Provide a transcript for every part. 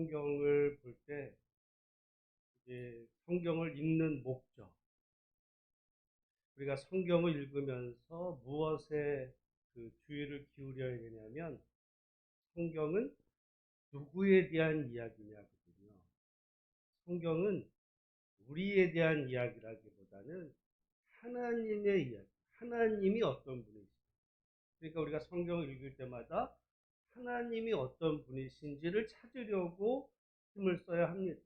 성경을 볼 때 이제 성경을 읽는 목적, 우리가 성경을 읽으면서 무엇에 주의를 기울여야 되냐면 성경은 누구에 대한 이야기냐거든요. 성경은 우리에 대한 이야기라기보다는 하나님의 이야기, 하나님이 어떤 분이신지. 그러니까 우리가 성경을 읽을 때마다 하나님이 어떤 분이신지를 찾으려고 힘을 써야 합니다.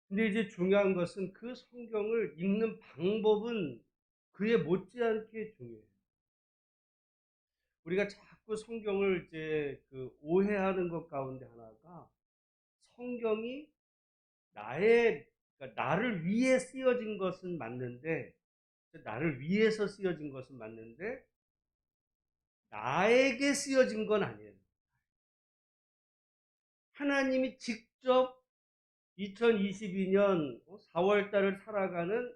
근데 이제 중요한 것은 그 성경을 읽는 방법은 그에 못지않게 중요해요. 우리가 자꾸 성경을 이제 오해하는 것 가운데 하나가 성경이 그러니까 나를 위해 쓰여진 것은 맞는데, 나를 위해서 쓰여진 것은 맞는데, 나에게 쓰여진 건 아니에요. 하나님이 직접 2022년 4월 달을 살아가는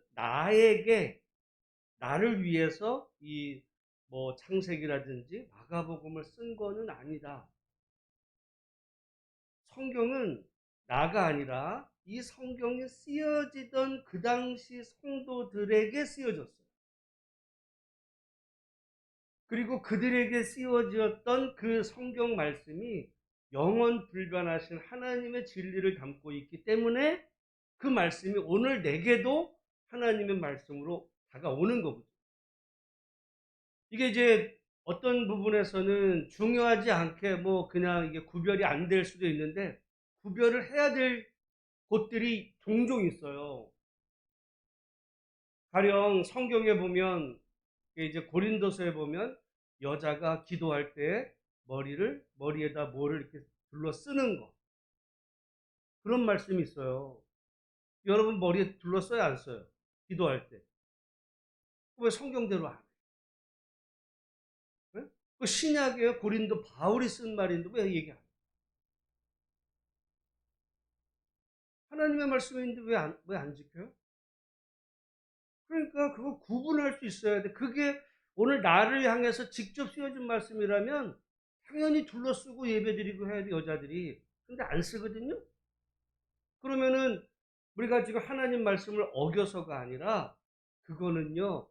나를 위해서 이 창세기라든지 마가복음을 쓴 거는 아니다. 성경은 나가 아니라 이 성경이 쓰여지던 그 당시 성도들에게 쓰여졌어요. 그리고 그들에게 쓰여졌던 그 성경 말씀이 영원 불변하신 하나님의 진리를 담고 있기 때문에 그 말씀이 오늘 내게도 하나님의 말씀으로 다가오는 거거든요. 이게 이제 어떤 부분에서는 중요하지 않게 그냥 이게 구별이 안 될 수도 있는데 구별을 해야 될 곳들이 종종 있어요. 가령 성경에 보면 이제 고린도서에 보면 여자가 기도할 때 머리에다 뭐를 이렇게 둘러 쓰는 거, 그런 말씀이 있어요. 여러분 머리에 둘러 써야 안 써요? 기도할 때. 왜 성경대로 안 해요? 네? 그 신약에 고린도 바울이 쓴 말인데 왜 얘기 안 해요? 하나님의 말씀인데 왜 안 지켜요? 그러니까 그거 구분할 수 있어야 돼. 그게 오늘 나를 향해서 직접 쓰여진 말씀이라면 당연히 둘러쓰고 예배드리고 해야 돼, 여자들이. 근데 안 쓰거든요? 그러면은 우리가 지금 하나님 말씀을 어겨서가 아니라 그거는요,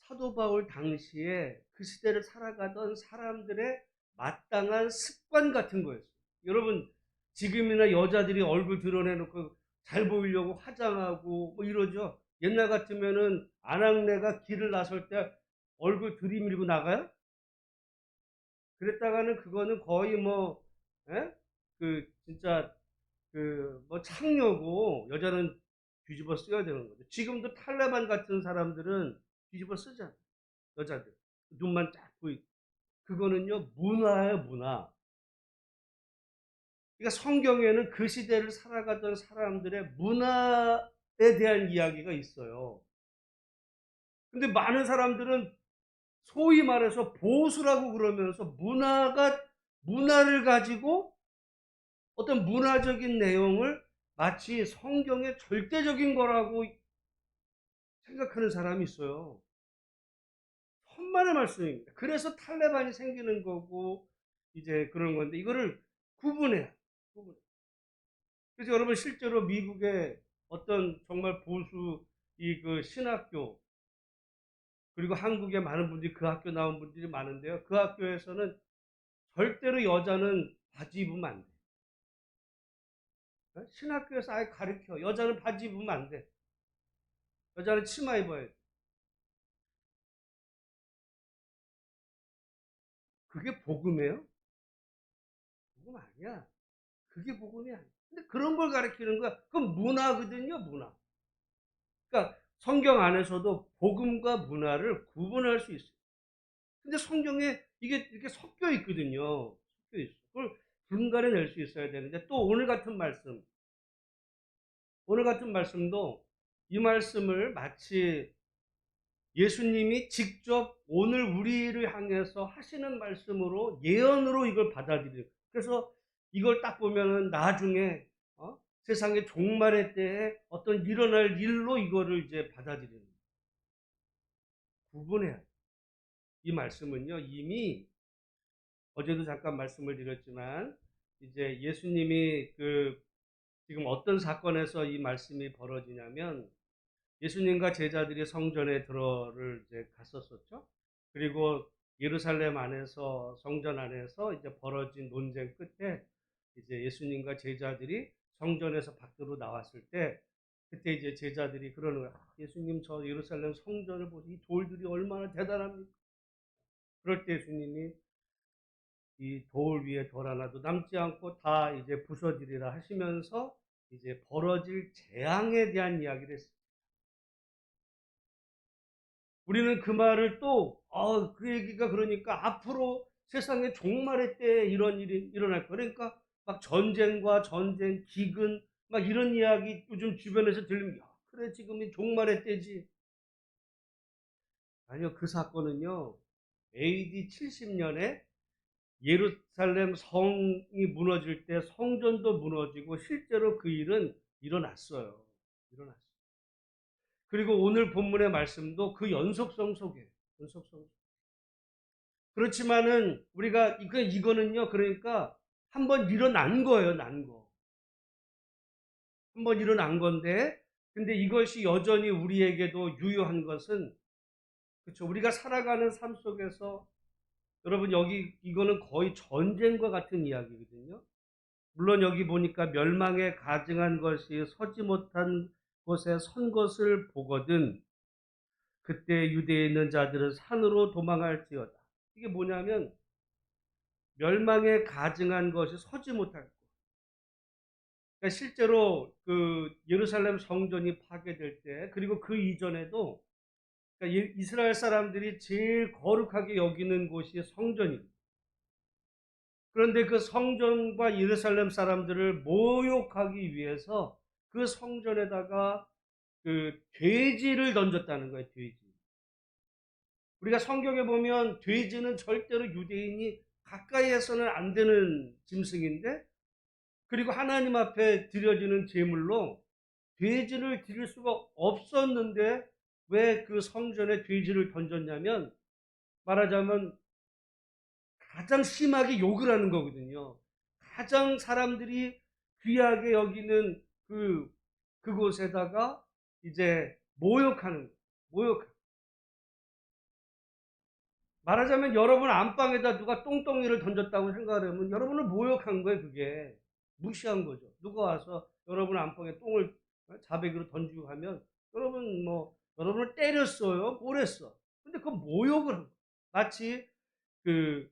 사도 바울 당시에 그 시대를 살아가던 사람들의 마땅한 습관 같은 거였어요. 여러분, 지금이나 여자들이 얼굴 드러내놓고 잘 보이려고 화장하고 이러죠. 옛날 같으면은 아낙네가 길을 나설 때 얼굴 들이밀고 나가요? 그랬다가는 그거는 거의 예? 진짜 창녀고 여자는 뒤집어 써야 되는 거죠. 지금도 탈레반 같은 사람들은 뒤집어 쓰잖아요. 여자들. 눈만 쫙 보이고. 그거는요, 문화예요, 문화. 그러니까 성경에는 그 시대를 살아가던 사람들의 문화에 대한 이야기가 있어요. 근데 많은 사람들은 소위 말해서 보수라고 그러면서 문화를 가지고 어떤 문화적인 내용을 마치 성경의 절대적인 거라고 생각하는 사람이 있어요. 천만의 말씀입니다. 그래서 탈레반이 생기는 거고 이제 그런 건데 이거를 구분해야. 그래서 여러분 실제로 미국의 어떤 정말 보수 신학교, 그리고 한국에 많은 분들이 그 학교 나온 분들이 많은데요. 그 학교에서는 절대로 여자는 바지 입으면 안 돼. 신학교에서 아예 가르쳐. 여자는 바지 입으면 안 돼. 여자는 치마 입어야 돼. 그게 복음이에요? 복음 아니야. 그게 복음이 아니야. 근데 그런 걸 가르치는 거야. 그건 문화거든요, 문화. 그러니까 성경 안에서도 복음과 문화를 구분할 수 있어요. 근데 성경에 이게 이렇게 섞여 있거든요. 섞여 있어. 그걸 분간해낼 수 있어야 되는데 또 오늘 같은 말씀도 이 말씀을 마치 예수님이 직접 오늘 우리를 향해서 하시는 말씀으로 예언으로 이걸 받아들여요. 그래서 이걸 딱 보면은 나중에 세상의 종말의 때에 어떤 일어날 일로 이거를 이제 받아들이는 거예요. 구분해야 돼요. 이 말씀은요, 이미 어제도 잠깐 말씀을 드렸지만 이제 예수님이 지금 어떤 사건에서 이 말씀이 벌어지냐면 예수님과 제자들이 성전에 들어를 이제 갔었었죠. 그리고 예루살렘 안에서 성전 안에서 이제 벌어진 논쟁 끝에 이제 예수님과 제자들이 성전에서 밖으로 나왔을 때 그때 이제 제자들이 그러는 거야. 예수님 저 예루살렘 성전을 보세요. 이 돌들이 얼마나 대단합니까? 그럴 때 예수님이 이 돌 위에 돌 하나도 남지 않고 다 이제 부서지리라 하시면서 이제 벌어질 재앙에 대한 이야기를 했어요. 우리는 그 말을 또, 그 얘기가 그러니까 앞으로 세상에 종말의 때 이런 일이 일어날 거. 그러니까 막 전쟁과 전쟁, 기근, 막 이런 이야기 요즘 주변에서 들리면, 야, 그래, 지금이 종말의 때지. 아니요, 그 사건은요, AD 70년에 예루살렘 성이 무너질 때 성전도 무너지고 실제로 그 일은 일어났어요. 일어났어요. 그리고 오늘 본문의 말씀도 그 연속성 속에, 연속성. 그렇지만은 우리가 이거는요, 그러니까 한번 일어난 거예요, 난 거. 한번 일어난 건데, 근데 이것이 여전히 우리에게도 유효한 것은, 그렇죠. 우리가 살아가는 삶 속에서 여러분 여기 이거는 거의 전쟁과 같은 이야기거든요. 물론 여기 보니까 멸망에 가증한 것이 서지 못한 곳에 선 것을 보거든 그때 유대에 있는 자들은 산으로 도망할지어다. 이게 뭐냐면 멸망에 가증한 것이 서지 못할 것. 그러니까 실제로 그 예루살렘 성전이 파괴될 때 그리고 그 이전에도 그러니까 이스라엘 사람들이 제일 거룩하게 여기는 곳이 성전입니다. 그런데 그 성전과 예루살렘 사람들을 모욕하기 위해서 그 성전에다가 그 돼지를 던졌다는 거예요. 돼지. 우리가 성경에 보면 돼지는 절대로 유대인이 가까이에서는 안 되는 짐승인데 그리고 하나님 앞에 드려지는 제물로 돼지를 드릴 수가 없었는데 왜 그 성전에 돼지를 던졌냐면 말하자면 가장 심하게 욕을 하는 거거든요. 가장 사람들이 귀하게 여기는 그곳에다가 이제 모욕하는, 모욕. 말하자면 여러분 안방에다 누가 똥덩이를 던졌다고 생각하면 여러분을 모욕한 거예요, 그게. 무시한 거죠. 누가 와서 여러분 안방에 똥을 자백으로 던지고 하면 여러분을 때렸어요. 뭘 했어. 근데 그 모욕을 한 거예요. 마치 그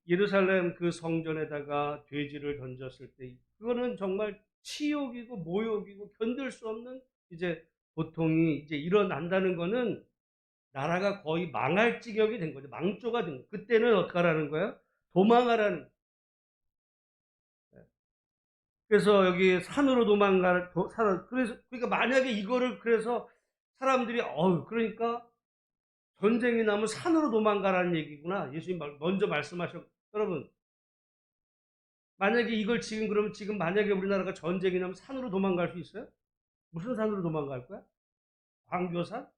예루살렘 그 성전에다가 돼지를 던졌을 때 그거는 정말 치욕이고 모욕이고 견딜 수 없는 이제 고통이 이제 일어난다는 거는 나라가 거의 망할 지경이 된 거죠. 망조가 된 거예요. 그때는 어떻게 하라는 거예요? 도망하라는 거예요. 그래서 여기 산으로 그래서 그러니까 만약에 이거를 그래서 사람들이 그러니까 전쟁이 나면 산으로 도망가라는 얘기구나. 예수님 먼저 말씀하셨. 여러분 만약에 이걸 그러면 지금 만약에 우리나라가 전쟁이 나면 산으로 도망갈 수 있어요? 무슨 산으로 도망갈 거야? 광교산?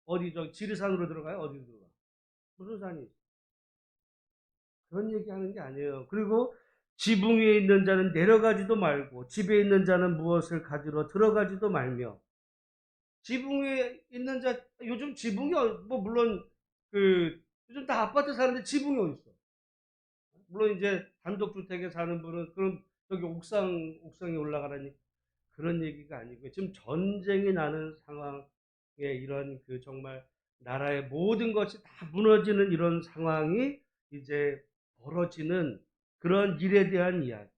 어디 지리산으로 들어가요? 어디로 들어가? 무슨 산이 있어? 그런 얘기하는 게 아니에요. 그리고 지붕 위에 있는 자는 내려가지도 말고 집에 있는 자는 무엇을 가지러 들어가지도 말며 지붕 위에 있는 자 요즘 지붕이 뭐 물론 요즘 다 아파트 사는데 지붕이 어디 있어? 물론 이제 단독주택에 사는 분은 그런 저기 옥상에 올라가라니 그런 얘기가 아니고요. 지금 전쟁이 나는 상황에 이런 정말 나라의 모든 것이 다 무너지는 이런 상황이 이제 벌어지는 그런 일에 대한 이야기.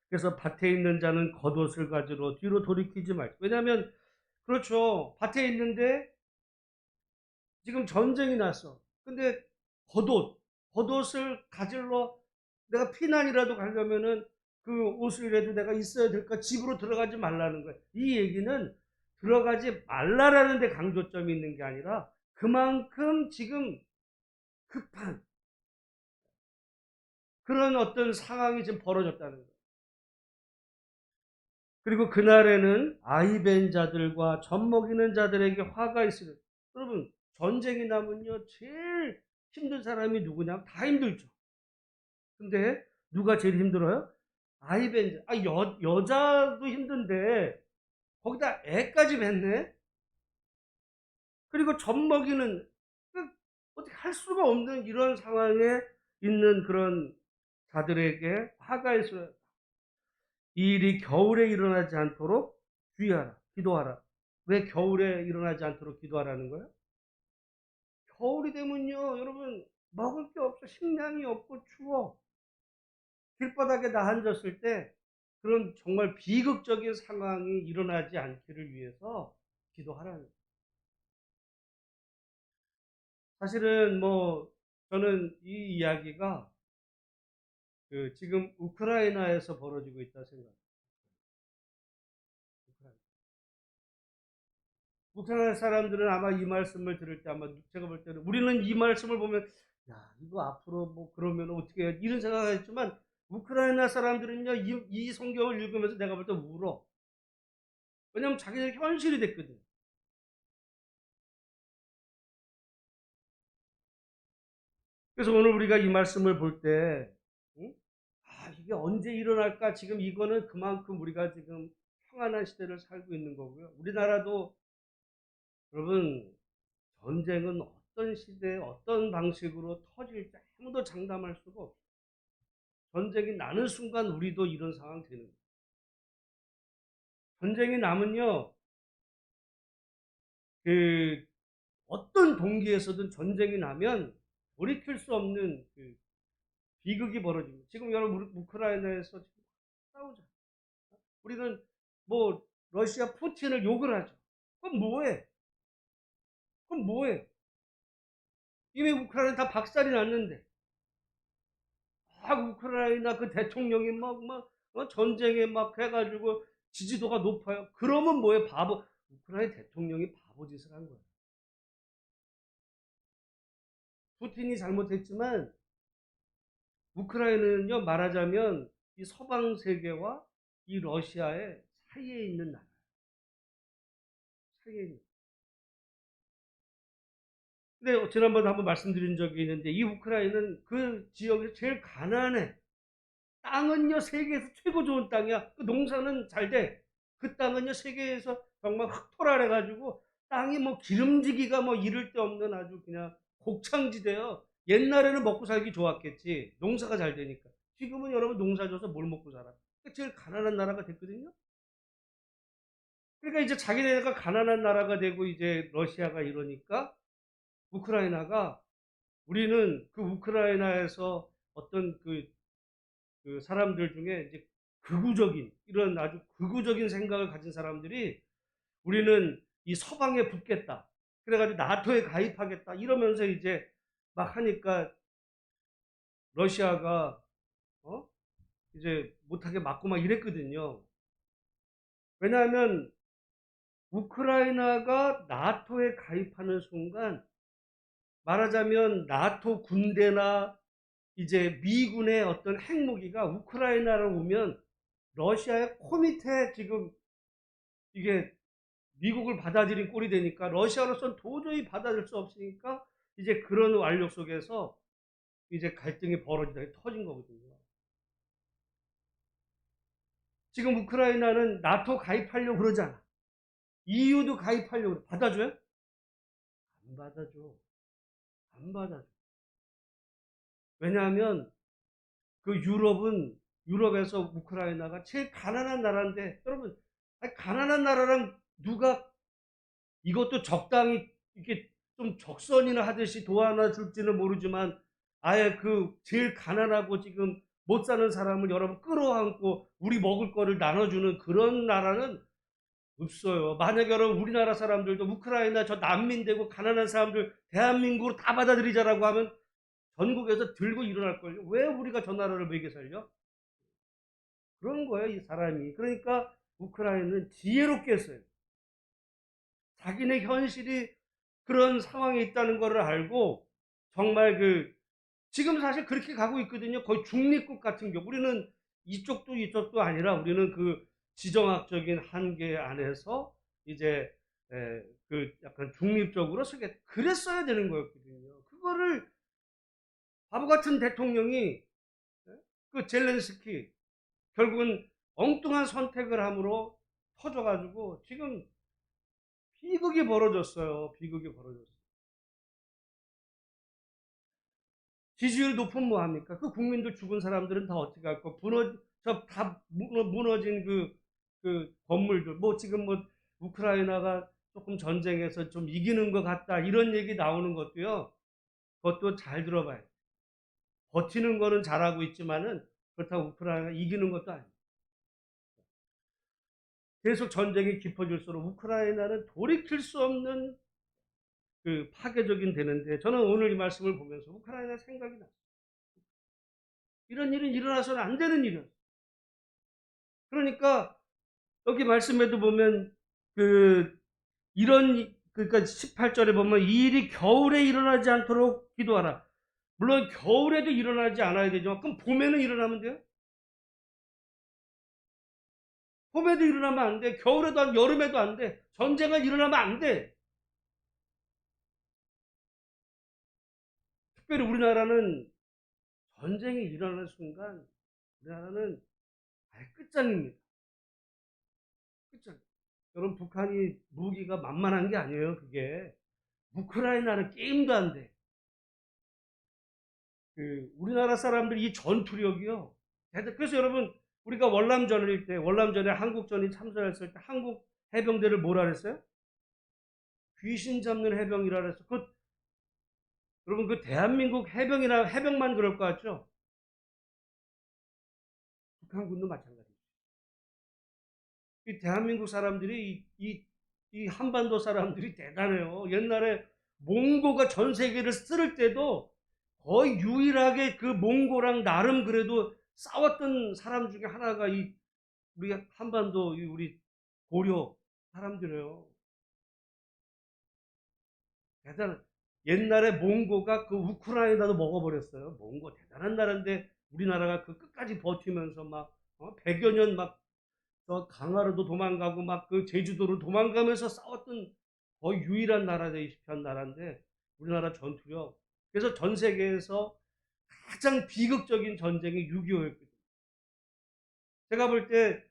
그래서 밭에 있는 자는 겉옷을 가지러 뒤로 돌이키지 말고. 왜냐하면 그렇죠. 밭에 있는데 지금 전쟁이 났어. 근데 겉옷을 가지러 내가 피난이라도 가려면은 그 옷을이라도 내가 있어야 될까? 집으로 들어가지 말라는 거예요. 이 얘기는 들어가지 말라라는 데 강조점이 있는 게 아니라 그만큼 지금 급한 그런 어떤 상황이 지금 벌어졌다는 거예요. 그리고 그날에는 아이 벤 자들과 젖 먹이는 자들에게 화가 있으리라. 여러분 전쟁이 나면요 제일 힘든 사람이 누구냐? 다 힘들죠. 근데 누가 제일 힘들어요? 아이 벤 여자도 힘든데 거기다 애까지 뱉네. 그리고 젖 먹이는, 어떻게 할 수가 없는 이런 상황에 있는 그런 자들에게 화가 있어요. 이 일이 겨울에 일어나지 않도록 주의하라, 기도하라. 왜 겨울에 일어나지 않도록 기도하라는 거예요? 겨울이 되면요, 여러분, 먹을 게 없어. 식량이 없고 추워. 길바닥에 나 앉았을 때 그런 정말 비극적인 상황이 일어나지 않기를 위해서 기도하라는 거예요. 사실은 뭐 저는 이 이야기가 지금 우크라이나에서 벌어지고 있다 생각합니다. 우크라이나 사람들은 아마 이 말씀을 들을 때 아마 제가 볼 때는 우리는 이 말씀을 보면 야 이거 앞으로 뭐 그러면 어떻게 해 이런 생각을 했지만 우크라이나 사람들은요 이 성경을 읽으면서 내가 볼 때 울어. 왜냐하면 자기들 현실이 됐거든. 그래서 오늘 우리가 이 말씀을 볼 때, 응? 이게 언제 일어날까? 지금 이거는 그만큼 우리가 지금 평안한 시대를 살고 있는 거고요. 우리나라도 여러분 전쟁은 어떤 시대에 어떤 방식으로 터질지 아무도 장담할 수가 없어요. 전쟁이 나는 순간 우리도 이런 상황 되는 거예요. 전쟁이 나면요, 그 어떤 동기에서든 전쟁이 나면 돌이킬 수 없는 비극이 벌어집니다. 지금 여러분 우크라이나에서 지금 싸우죠. 우리는 뭐 러시아 푸틴을 욕을 하죠. 그럼 뭐해? 그럼 뭐해? 이미 우크라이나 다 박살이 났는데 우크라이나 그 대통령이 전쟁에 막 해가지고 지지도가 높아요. 그러면 뭐해? 바보. 우크라이나 대통령이 바보짓을 한 거예요. 푸틴이 잘못했지만 우크라이나는요 말하자면 이 서방 세계와 이 러시아의 사이에 있는 나라예요. 사이에 있는. 근데 지난번에 한번 말씀드린 적이 있는데 이 우크라이나는 그 지역에서 제일 가난해. 땅은요 세계에서 최고 좋은 땅이야. 그 농사는 잘 돼. 그 땅은요 세계에서 정말 흑토라래 가지고 땅이 뭐 기름지기가 뭐 이를 데 없는 아주 그냥 곡창지대요. 옛날에는 먹고 살기 좋았겠지. 농사가 잘 되니까. 지금은 여러분 농사 져서 뭘 먹고 살아? 제일 가난한 나라가 됐거든요. 그러니까 이제 자기네가 가난한 나라가 되고 이제 러시아가 이러니까 우크라이나가 우리는 그 우크라이나에서 어떤 그 사람들 중에 이제 극우적인 이런 아주 극우적인 생각을 가진 사람들이 우리는 이 서방에 붙겠다. 그래가지고 나토에 가입하겠다. 이러면서 이제 막 하니까 러시아가 이제 못하게 막고 막 이랬거든요. 왜냐하면 우크라이나가 나토에 가입하는 순간 말하자면 나토 군대나 이제 미군의 어떤 핵무기가 우크라이나로 오면 러시아의 코 밑에 지금 이게 미국을 받아들인 꼴이 되니까 러시아로서는 도저히 받아들일 수 없으니까 이제 그런 완력 속에서 이제 갈등이 벌어지다 터진 거거든요. 지금 우크라이나는 나토 가입하려고 그러잖아. EU도 가입하려고 그래. 받아줘요? 안 받아줘. 안 받아줘. 왜냐하면 그 유럽에서 우크라이나가 제일 가난한 나라인데 여러분 가난한 나라랑 누가 이것도 적당히 이렇게 좀 적선이나 하듯이 도와나 줄지는 모르지만 아예 그 제일 가난하고 지금 못 사는 사람을 여러분 끌어안고 우리 먹을 거를 나눠주는 그런 나라는 없어요. 만약에 여러분 우리나라 사람들도 우크라이나 저 난민 되고 가난한 사람들 대한민국으로 다 받아들이자라고 하면 전국에서 들고 일어날걸요. 왜 우리가 저 나라를 먹여 살려? 그런 거예요, 이 사람이. 그러니까 우크라이나는 지혜롭게 했어요. 자기네 현실이 그런 상황에 있다는 것을 알고 정말 지금 사실 그렇게 가고 있거든요. 거의 중립국 같은 경우. 우리는 이쪽도 이쪽도 아니라 우리는 그 지정학적인 한계 안에서 이제 약간 중립적으로 서게 그랬어야 되는 거였거든요. 그거를 바보 같은 대통령이 그 젤렌스키 결국은 엉뚱한 선택을 함으로 터져가지고 지금 비극이 벌어졌어요. 비극이 벌어졌어요. 지지율 높으면 뭐합니까? 그 국민들 죽은 사람들은 다 어떻게 할 거? 다 무너진 그 건물들. 뭐 지금 뭐 우크라이나가 조금 전쟁에서 좀 이기는 것 같다. 이런 얘기 나오는 것도요. 그것도 잘 들어봐요. 버티는 거는 잘하고 있지만은 그렇다고 우크라이나가 이기는 것도 아니에요. 계속 전쟁이 깊어질수록 우크라이나는 돌이킬 수 없는 그 파괴적인 되는데 저는 오늘 이 말씀을 보면서 우크라이나 생각이 났어요. 이런 일은 일어나서는 안 되는 일이었어요. 그러니까 여기 말씀에도 보면 그러니까 18절에 보면 이 일이 겨울에 일어나지 않도록 기도하라. 물론 겨울에도 일어나지 않아야 되지만 그럼 봄에는 일어나면 돼요? 봄에도 일어나면 안 돼. 겨울에도 안 돼. 여름에도 안 돼. 전쟁은 일어나면 안 돼. 특별히 우리나라는 전쟁이 일어나는 순간 우리나라는 아예 끝장입니다. 끝장. 여러분 북한이 무기가 만만한 게 아니에요. 그게 우크라이나는 게임도 안 돼. 우리나라 사람들이 이 전투력이요. 그래서 여러분 우리가 월남전에 한국전이 참전했을 때 한국 해병대를 뭐라 그랬어요? 귀신 잡는 해병이라 그랬어. 여러분 그 대한민국 해병이나 해병만 그럴 것 같죠? 북한군도 마찬가지예요. 이 대한민국 사람들이 이 한반도 사람들이 대단해요. 옛날에 몽고가 전 세계를 쓸 때도 거의 유일하게 그 몽고랑 나름 그래도 싸웠던 사람 중에 하나가 우리 한반도 우리 고려 사람들이에요. 대단. 옛날에 몽고가 그 우크라이나도 먹어버렸어요. 몽고 대단한 나라인데 우리나라가 그 끝까지 버티면서 막 100여 년 막 강화로도 도망가고 막 그 제주도로 도망가면서 싸웠던 거의 유일한 나라다시피 한 나라인데 우리나라 전투력. 그래서 전 세계에서 가장 비극적인 전쟁이 6.25였거든요. 제가 볼 때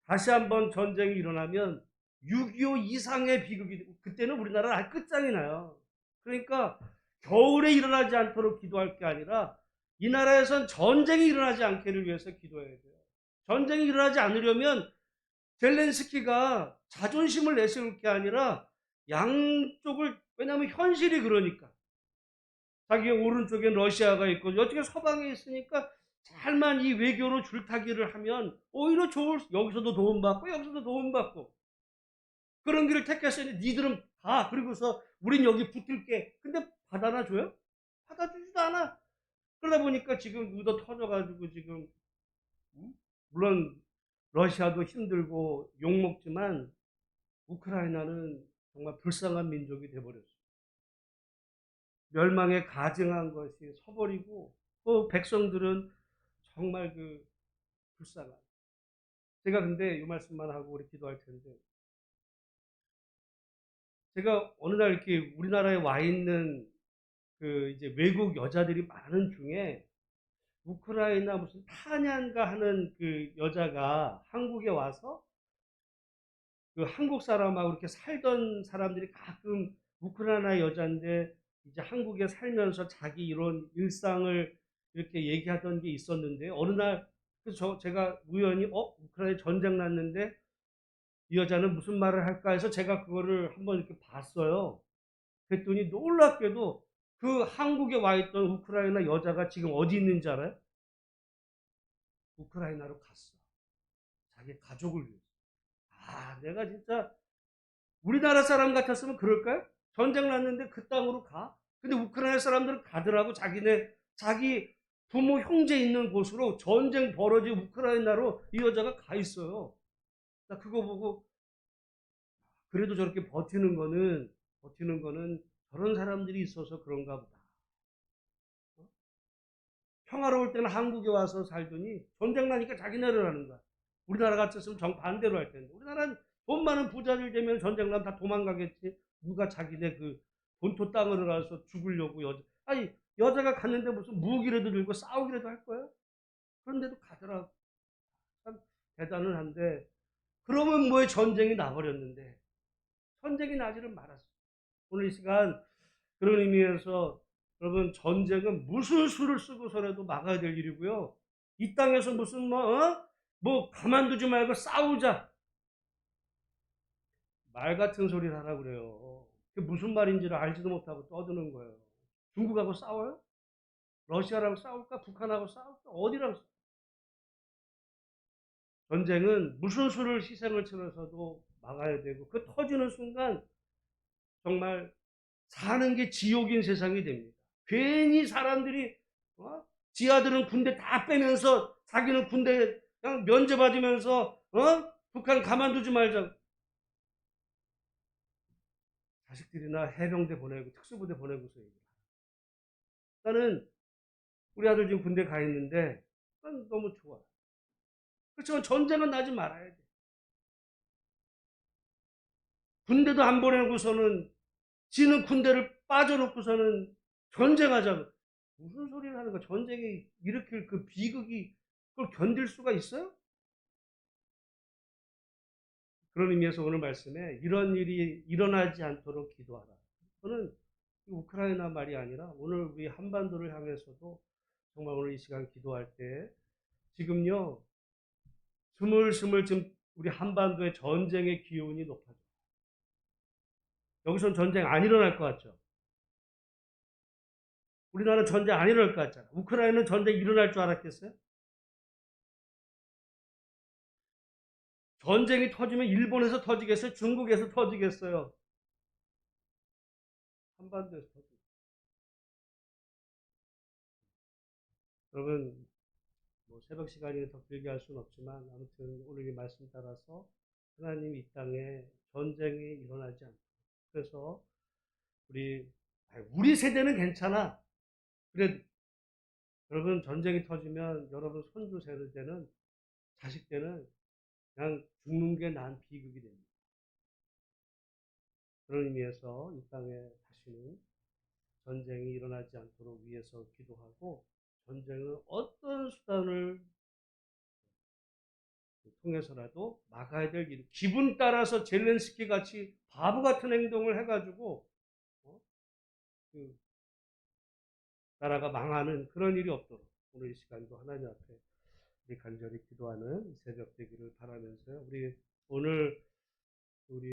다시 한번 전쟁이 일어나면 6.25 이상의 비극이, 그때는 우리나라는 아예 끝장이 나요. 그러니까 겨울에 일어나지 않도록 기도할 게 아니라 이 나라에선 전쟁이 일어나지 않기를 위해서 기도해야 돼요. 전쟁이 일어나지 않으려면 젤렌스키가 자존심을 내세울 게 아니라 양쪽을, 왜냐하면 현실이 그러니까. 자기 오른쪽에 러시아가 있고 이쪽에 서방에 있으니까 잘만 이 외교로 줄타기를 하면 오히려 여기서도 도움받고 여기서도 도움받고 그런 길을 택했으니 니들은 가. 그리고서 우린 여기 붙을게. 근데 받아나 줘요? 받아주지도 않아. 그러다 보니까 지금 의도 터져가지고 지금 물론 러시아도 힘들고 욕먹지만 우크라이나는 정말 불쌍한 민족이 돼버렸어요. 멸망에 가증한 것이 서버리고 그 백성들은 정말 불쌍한. 제가 근데 이 말씀만 하고 우리 기도할 텐데 제가 어느 날 이렇게 우리나라에 와 있는 이제 외국 여자들이 많은 중에 우크라이나 무슨 타냔가 하는 그 여자가 한국에 와서 그 한국 사람하고 이렇게 살던 사람들이 가끔 우크라이나 여자인데 이제 한국에 살면서 자기 이런 일상을 이렇게 얘기하던 게 있었는데 어느 날 그래서 제가 우연히 우크라이나 전쟁 났는데 이 여자는 무슨 말을 할까 해서 제가 그거를 한번 이렇게 봤어요. 그랬더니 놀랍게도 그 한국에 와 있던 우크라이나 여자가 지금 어디 있는지 알아요? 우크라이나로 갔어. 자기 가족을 위해서. 내가 진짜 우리나라 사람 같았으면 그럴까요? 전쟁 났는데 그 땅으로 가? 근데 우크라이나 사람들은 가더라고. 자기 부모, 형제 있는 곳으로 전쟁 벌어진 우크라이나로 이 여자가 가 있어요. 나 그거 보고 그래도 저렇게 버티는 거는 저런 사람들이 있어서 그런가 보다. 평화로울 때는 한국에 와서 살더니 전쟁 나니까 자기네를 하는 거야. 우리나라 같았으면 정반대로 할 텐데. 우리나라는 돈 많은 부자들 되면 전쟁 나면 다 도망가겠지. 누가 자기네 본토 땅으로 가서 죽으려고 아니 여자가 갔는데 무슨 무기라도 들고 싸우기라도 할 거야? 그런데도 가더라고. 참 대단은 한데, 그러면 뭐에 전쟁이 나버렸는데, 전쟁이 나지를 말았어. 오늘 이 시간 그런 의미에서 여러분, 전쟁은 무슨 수를 쓰고서라도 막아야 될 일이고요. 이 땅에서 무슨 뭐 가만두지 말고 싸우자, 말 같은 소리를 하라 그래요. 그게 무슨 말인지를 알지도 못하고 떠드는 거예요. 중국하고 싸워요? 러시아랑 싸울까? 북한하고 싸울까? 어디랑 싸워? 전쟁은 무슨 수를 희생을 치러서도 막아야 되고, 그 터지는 순간 정말 사는 게 지옥인 세상이 됩니다. 괜히 사람들이 지하들은 군대 다 빼면서 자기는 군대 그냥 면제받으면서 북한 가만두지 말자. 자식들이나 해병대 보내고 특수부대 보내고서 얘기를. 나는 우리 아들 지금 군대 가 있는데 난 너무 좋아. 그렇지만 전쟁은 나지 말아야 돼. 군대도 안 보내고서는 지는 군대를 빠져놓고서는 전쟁하자고. 무슨 소리를 하는 거야. 전쟁이 일으킬 그 비극이 그걸 견딜 수가 있어요? 그런 의미에서 오늘 말씀에 이런 일이 일어나지 않도록 기도하라. 저는 우크라이나 말이 아니라 오늘 우리 한반도를 향해서도 정말 오늘 이 시간 기도할 때 지금요, 스물스물 지금 우리 한반도의 전쟁의 기운이 높아져. 여기서는 전쟁 안 일어날 것 같죠? 우리나라는 전쟁 안 일어날 것 같잖아. 우크라이나는 전쟁 일어날 줄 알았겠어요? 전쟁이 터지면 일본에서 터지겠어요? 중국에서 터지겠어요? 한반도에서 터지겠어요. 여러분, 뭐 새벽 시간이 더 길게 할 수는 없지만 아무튼 오늘 이 말씀 따라서 하나님이 이 땅에 전쟁이 일어나지 않고, 그래서 우리 세대는 괜찮아. 그래, 여러분 전쟁이 터지면 여러분 손주 세대는 자식 때는 그냥 죽는 게 난 비극이 됩니다. 그런 의미에서 이 땅에 다시는 전쟁이 일어나지 않도록 위해서 기도하고, 전쟁은 어떤 수단을 통해서라도 막아야 될 일, 기분 따라서 젤렌스키 같이 바보 같은 행동을 해가지고 그 나라가 망하는 그런 일이 없도록 오늘 이 시간도 하나님 앞에 우리 간절히 기도하는 새벽 되기를 바라면서요. 우리 오늘 우리